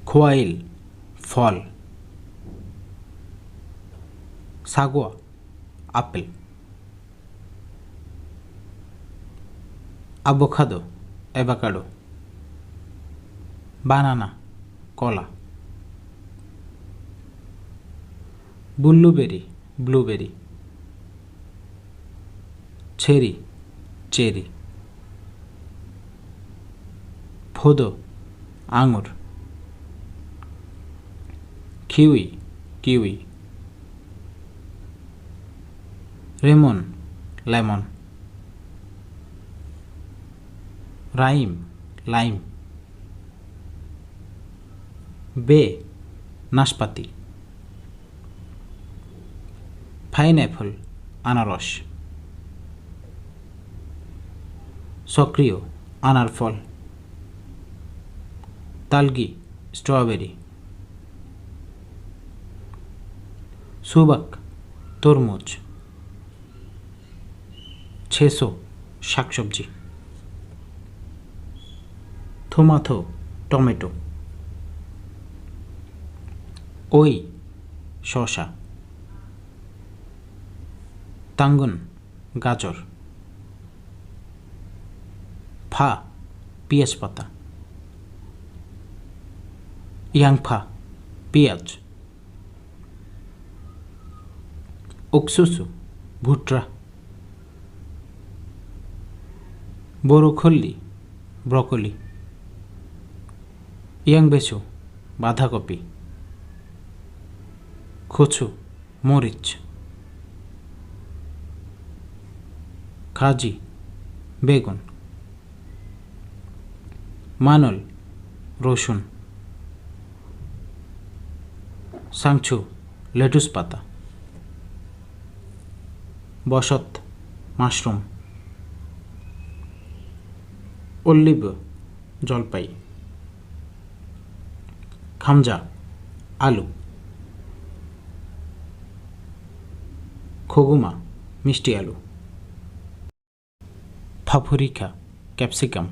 খোয়াইল ফল, সাগোয়া apple, avocado avocado, banana কলা, ব্লুবেরি ব্লুবেরি, চেরি চেরি, ফোদো আঙুর, kiwi kiwi, lemon lemon, lime lime, বে নাশপাতি, পাইনঅ্যাপল আনারস, সক্রিয় আনার ফল, তালগি স্ট্রবেরি, সুবাক তরমুজ, ছেসো শাকসবজি, থোমাথো টমেটো, ওই শসা, তাঙ্গন গাজর, ফা পেঁয়াজ পাতা, ইয়াংফা পেঁয়াজ, 옥수수 ভুট্টা, বরোখল্লি ব্রকলি, ইয়াংবেসু বাঁধাকপি, কচু মরিচ, কাজি বেগুন, মানল রসুন, সাংচু লেটুস পাতা, বসত মাশরুম, অলিভ জলপাই, খামজা আলু, খগুমা মিষ্টি আলু, ফাফরিকা ক্যাপসিকাম।